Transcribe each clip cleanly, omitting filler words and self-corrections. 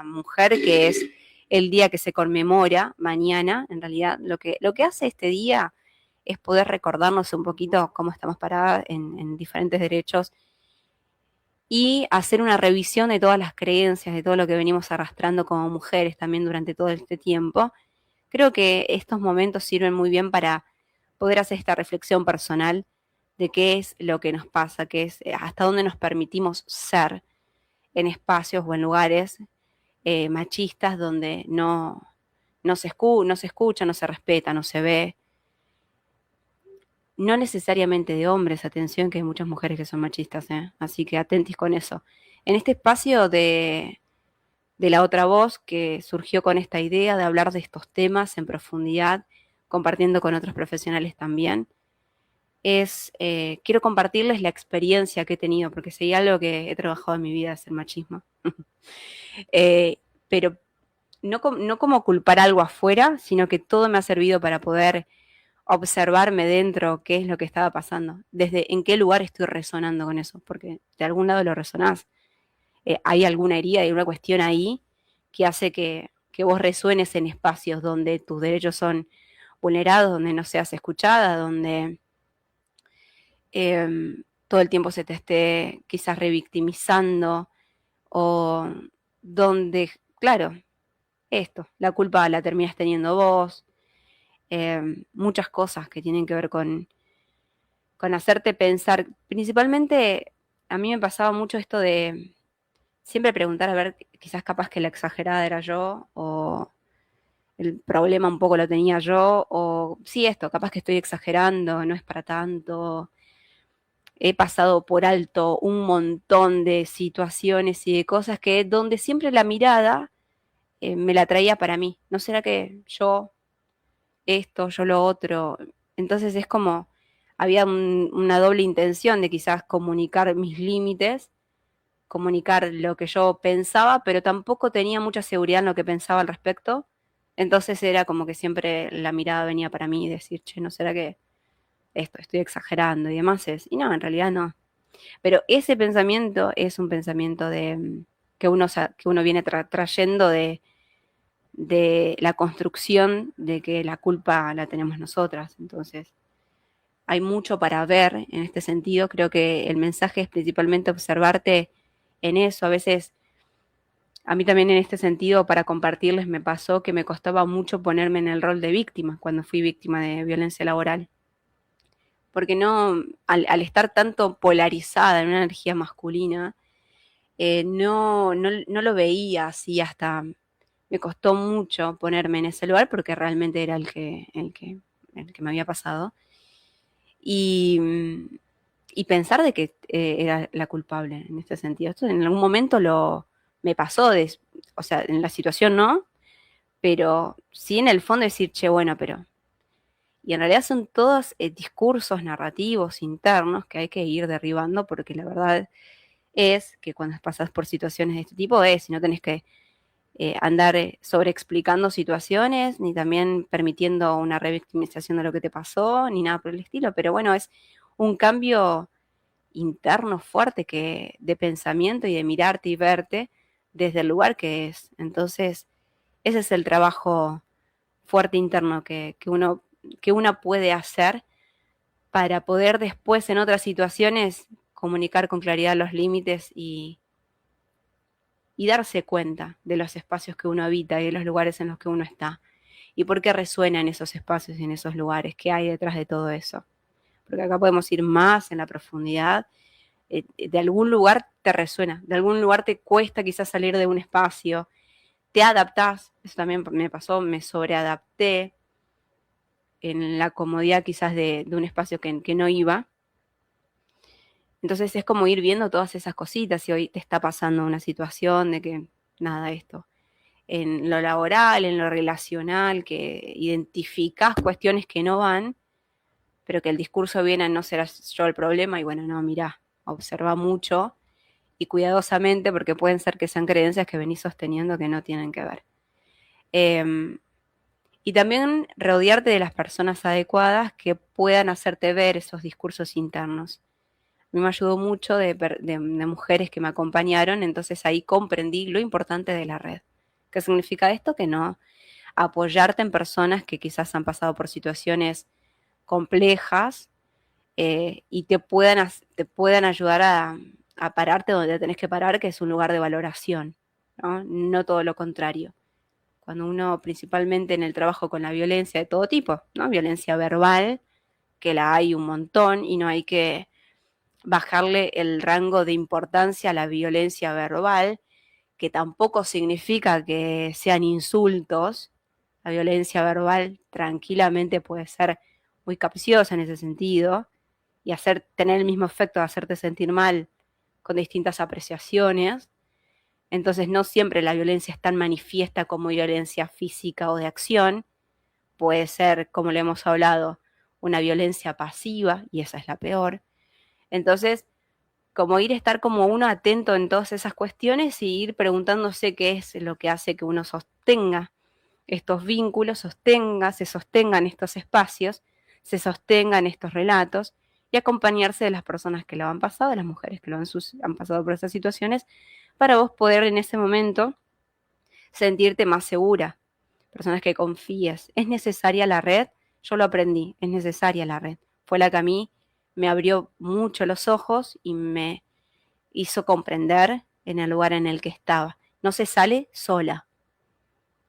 mujer, que es el día que se conmemora mañana. En realidad, lo que hace este día es poder recordarnos un poquito cómo estamos paradas en diferentes derechos y hacer una revisión de todas las creencias, de todo lo que venimos arrastrando como mujeres también durante todo este tiempo. Creo que estos momentos sirven muy bien para poder hacer esta reflexión personal de qué es lo que nos pasa, qué es hasta dónde nos permitimos ser en espacios o en lugares machistas donde no se escucha, no se respeta, no se ve. No necesariamente de hombres, atención, que hay muchas mujeres que son machistas, ¿eh? Así que atentis con eso. En este espacio de la otra voz que surgió con esta idea de hablar de estos temas en profundidad, compartiendo con otros profesionales también, quiero compartirles la experiencia que he tenido, porque si hay algo que he trabajado en mi vida es el machismo. eh, pero no como culpar algo afuera, sino que todo me ha servido para poder observarme dentro qué es lo que estaba pasando, desde en qué lugar estoy resonando con eso, porque de algún lado lo resonás. Hay alguna herida, hay una cuestión ahí que hace que vos resuenes en espacios donde tus derechos son vulnerados, donde no seas escuchada, donde todo el tiempo se te esté quizás revictimizando o donde, claro, esto, la culpa la terminas teniendo vos, muchas cosas que tienen que ver con hacerte pensar. Principalmente a mí me pasaba mucho esto de siempre preguntar a ver, quizás capaz que la exagerada era yo o el problema un poco lo tenía yo o sí esto, capaz que estoy exagerando, no es para tanto. He pasado por alto un montón de situaciones y de cosas que donde siempre la mirada me la traía para mí. ¿No será que yo esto, yo lo otro? Entonces es como había una doble intención de quizás comunicar mis límites, comunicar lo que yo pensaba, pero tampoco tenía mucha seguridad en lo que pensaba al respecto. Entonces era como que siempre la mirada venía para mí y decir, che, ¿no será que esto estoy exagerando y demás es? Y no, en realidad no. Pero ese pensamiento es un pensamiento que uno viene trayendo de la construcción de que la culpa la tenemos nosotras. Entonces, hay mucho para ver en este sentido. Creo que el mensaje es principalmente observarte en eso. A veces, a mí también en este sentido, para compartirles, me pasó que me costaba mucho ponerme en el rol de víctima cuando fui víctima de violencia laboral. Porque no, al estar tanto polarizada en una energía masculina, no lo veía así, hasta me costó mucho ponerme en ese lugar porque realmente era el que me había pasado. Y, y pensar de que era la culpable en este sentido. Esto en algún momento me pasó, o sea, en la situación no, pero sí en el fondo decir, che, bueno, pero... Y en realidad son todos discursos narrativos internos que hay que ir derribando porque la verdad es que cuando pasas por situaciones de este tipo y no tenés que andar sobreexplicando situaciones, ni también permitiendo una revictimización de lo que te pasó, ni nada por el estilo, pero bueno, es un cambio interno fuerte de pensamiento y de mirarte y verte desde el lugar que es. Entonces, ese es el trabajo fuerte interno que uno puede hacer para poder después en otras situaciones comunicar con claridad los límites y darse cuenta de los espacios que uno habita y de los lugares en los que uno está. Y por qué resuena en esos espacios y en esos lugares, qué hay detrás de todo eso. Porque acá podemos ir más en la profundidad. De algún lugar te resuena, de algún lugar te cuesta quizás salir de un espacio, te adaptás, eso también me pasó, me sobreadapté en la comodidad quizás de un espacio que no iba. Entonces es como ir viendo todas esas cositas si hoy te está pasando una situación de que nada, esto en lo laboral, en lo relacional, que identificás cuestiones que no van, pero que el discurso viene a no ser yo el problema y bueno, no, mirá, observa mucho y cuidadosamente porque pueden ser que sean creencias que venís sosteniendo que no tienen que ver. Eh, y también rodearte de las personas adecuadas que puedan hacerte ver esos discursos internos. mí me ayudó mucho de mujeres que me acompañaron, entonces ahí comprendí lo importante de la red. ¿Qué significa esto? Que no apoyarte en personas que quizás han pasado por situaciones complejas y te puedan ayudar a pararte donde tenés que parar, que es un lugar de valoración, ¿no? No todo lo contrario. Cuando uno, principalmente en el trabajo con la violencia de todo tipo, ¿no? Violencia verbal, que la hay un montón y no hay que bajarle el rango de importancia a la violencia verbal, que tampoco significa que sean insultos. La violencia verbal tranquilamente puede ser muy capciosa en ese sentido y tener el mismo efecto de hacerte sentir mal con distintas apreciaciones. Entonces no siempre la violencia es tan manifiesta como violencia física o de acción. Puede ser, como le hemos hablado, una violencia pasiva y esa es la peor. Entonces, como estar como uno atento en todas esas cuestiones y ir preguntándose qué es lo que hace que uno sostenga estos vínculos, se sostengan estos espacios, se sostengan estos relatos y acompañarse de las personas que lo han pasado, de las mujeres que han pasado por esas situaciones, para vos poder en ese momento sentirte más segura, personas que confíes. ¿Es necesaria la red? Yo lo aprendí, es necesaria la red. Fue la que a mí me abrió mucho los ojos y me hizo comprender en el lugar en el que estaba. No se sale sola.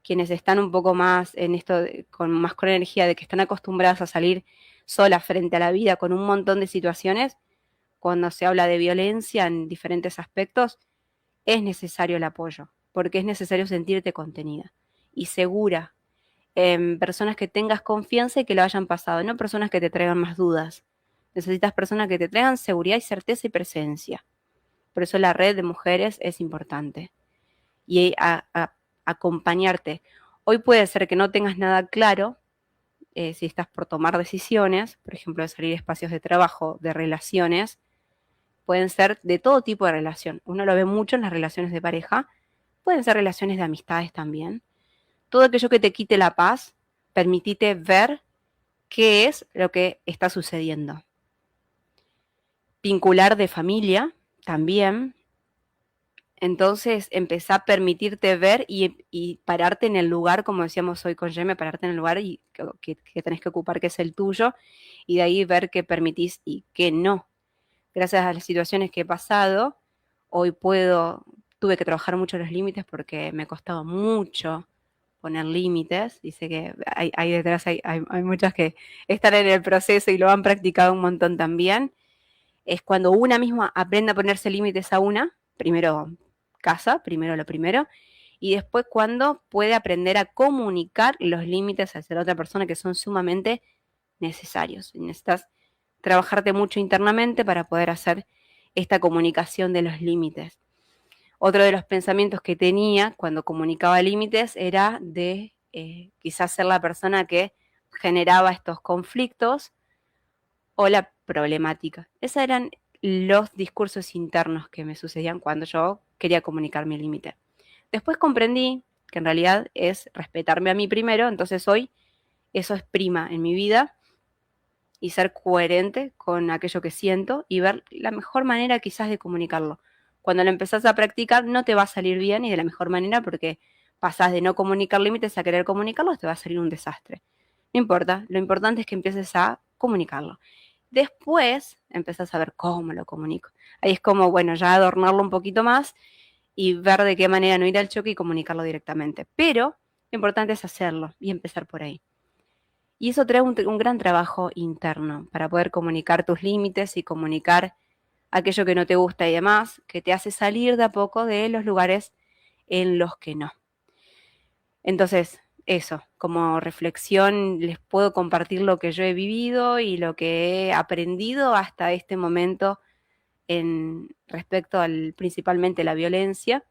Quienes están un poco más en esto, con energía, de que están acostumbradas a salir solas frente a la vida con un montón de situaciones, cuando se habla de violencia en diferentes aspectos, es necesario el apoyo, porque es necesario sentirte contenida y segura en personas que tengas confianza y que lo hayan pasado, no personas que te traigan más dudas. Necesitas personas que te traigan seguridad y certeza y presencia. Por eso la red de mujeres es importante. Y acompañarte. Hoy puede ser que no tengas nada claro si estás por tomar decisiones, por ejemplo, de salir a espacios de trabajo, de relaciones, pueden ser de todo tipo de relación. Uno lo ve mucho en las relaciones de pareja, pueden ser relaciones de amistades también. Todo aquello que te quite la paz, permitite ver qué es lo que está sucediendo. Vincular de familia también. Entonces empezá a permitirte ver y pararte en el lugar, como decíamos hoy con Yeme, pararte en el lugar y que tenés que ocupar, que es el tuyo, y de ahí ver qué permitís y qué no. Gracias a las situaciones que he pasado, hoy tuve que trabajar mucho los límites porque me costaba mucho poner límites. Dice que hay detrás, hay muchas que están en el proceso y lo han practicado un montón también. Es cuando una misma aprende a ponerse límites a una, primero casa, primero lo primero, y después cuando puede aprender a comunicar los límites hacia la otra persona que son sumamente necesarios. Necesitas trabajarte mucho internamente para poder hacer esta comunicación de los límites. Otro de los pensamientos que tenía cuando comunicaba límites era de quizás ser la persona que generaba estos conflictos o la problemática. Esos eran los discursos internos que me sucedían cuando yo quería comunicar mi límite. Después comprendí que en realidad es respetarme a mí primero, entonces hoy eso es prima en mi vida y ser coherente con aquello que siento y ver la mejor manera quizás de comunicarlo. Cuando lo empezás a practicar no te va a salir bien y de la mejor manera porque pasás de no comunicar límites a querer comunicarlos, te va a salir un desastre. No importa, lo importante es que empieces a comunicarlo. Después empezás a ver cómo lo comunico. Ahí es como, bueno, ya adornarlo un poquito más y ver de qué manera no ir al choque y comunicarlo directamente. Pero lo importante es hacerlo y empezar por ahí. Y eso trae un gran trabajo interno para poder comunicar tus límites y comunicar aquello que no te gusta y demás, que te hace salir de a poco de los lugares en los que no. Entonces, eso, como reflexión, les puedo compartir lo que yo he vivido y lo que he aprendido hasta este momento en respecto al principalmente la violencia,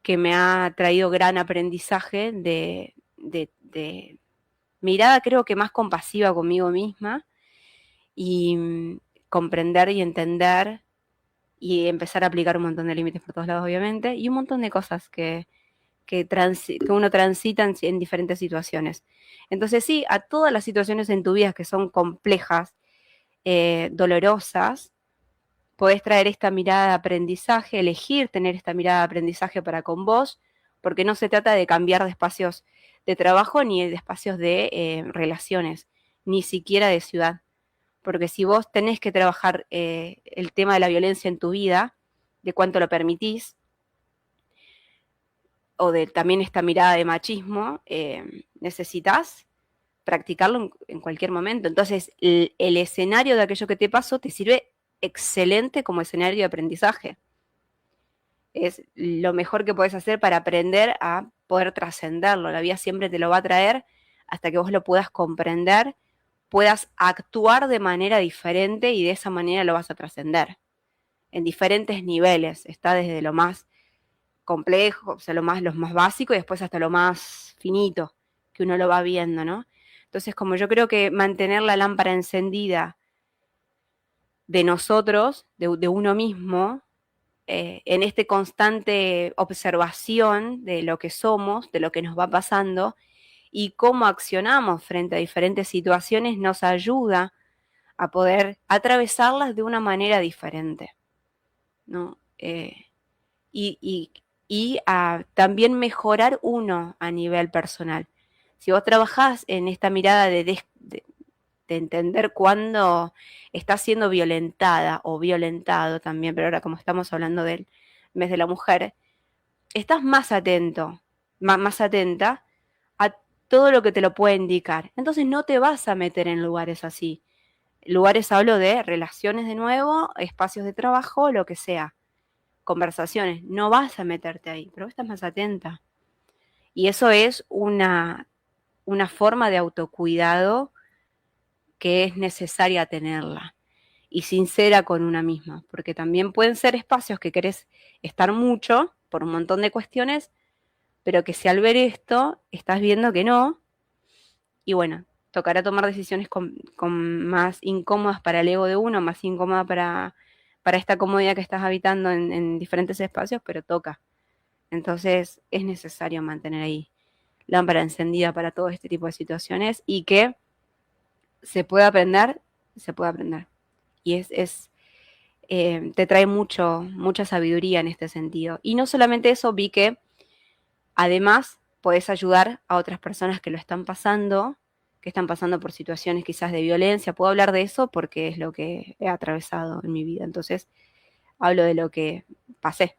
que me ha traído gran aprendizaje de mirada, creo que más compasiva conmigo misma y comprender y entender y empezar a aplicar un montón de límites por todos lados, obviamente, y un montón de cosas que uno transita en diferentes situaciones. Entonces sí, a todas las situaciones en tu vida que son complejas, dolorosas, podés traer esta mirada de aprendizaje, elegir tener esta mirada de aprendizaje para con vos, porque no se trata de cambiar de espacios de trabajo ni de espacios de relaciones, ni siquiera de ciudad. Porque si vos tenés que trabajar el tema de la violencia en tu vida, de cuánto lo permitís, o de también esta mirada de machismo, necesitas practicarlo en cualquier momento. Entonces, el escenario de aquello que te pasó te sirve excelente como escenario de aprendizaje. Es lo mejor que puedes hacer para aprender a poder trascenderlo. La vida siempre te lo va a traer hasta que vos lo puedas comprender, puedas actuar de manera diferente y de esa manera lo vas a trascender. En diferentes niveles. Está desde lo más complejo, o sea, lo más básico y después hasta lo más finito, que uno lo va viendo, ¿no? Entonces, como yo creo que mantener la lámpara encendida de nosotros, de uno mismo, en este constante observación de lo que somos, de lo que nos va pasando y cómo accionamos frente a diferentes situaciones, nos ayuda a poder atravesarlas de una manera diferente, ¿no? Y a también mejorar uno a nivel personal. Si vos trabajás en esta mirada de entender cuándo estás siendo violentada o violentado también, pero ahora como estamos hablando del mes de la mujer, estás más atento, más atenta a todo lo que te lo puede indicar. Entonces no te vas a meter en lugares así. Lugares hablo de relaciones de nuevo, espacios de trabajo, lo que sea, conversaciones. No vas a meterte ahí, pero estás más atenta. Y eso es una forma de autocuidado que es necesaria tenerla y sincera con una misma, porque también pueden ser espacios que querés estar mucho por un montón de cuestiones, pero que si al ver esto estás viendo que no, y bueno, tocará tomar decisiones con más incómodas para el ego de uno, más incómoda para esta comodidad que estás habitando en diferentes espacios, pero toca. Entonces es necesario mantener ahí lámpara encendida para todo este tipo de situaciones y que se puede aprender, se puede aprender. Y te trae mucha sabiduría en este sentido. Y no solamente eso, vi que además podés ayudar a otras personas que lo están pasando, que están pasando por situaciones quizás de violencia. Puedo hablar de eso porque es lo que he atravesado en mi vida. Entonces, hablo de lo que pasé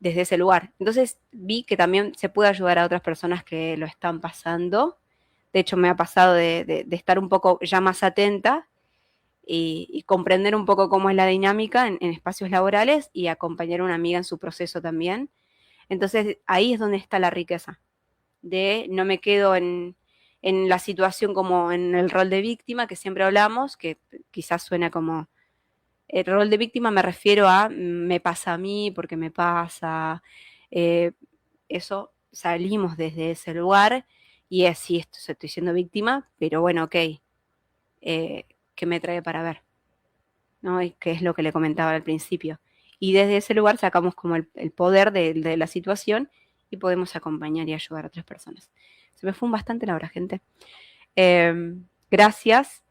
desde ese lugar. Entonces, vi que también se puede ayudar a otras personas que lo están pasando. De hecho, me ha pasado de estar un poco ya más atenta y comprender un poco cómo es la dinámica en espacios laborales y acompañar a una amiga en su proceso también. Entonces ahí es donde está la riqueza, de no me quedo en la situación como en el rol de víctima que siempre hablamos, que quizás suena como, el rol de víctima me refiero a me pasa a mí porque me pasa, eh, eso salimos desde ese lugar y es, sí, estoy siendo víctima, pero bueno, ok, ¿qué me trae para ver? ¿No? Y que es lo que le comentaba al principio. Y desde ese lugar sacamos como el poder de la situación y podemos acompañar y ayudar a otras personas. Se me fue bastante la hora, gente. Gracias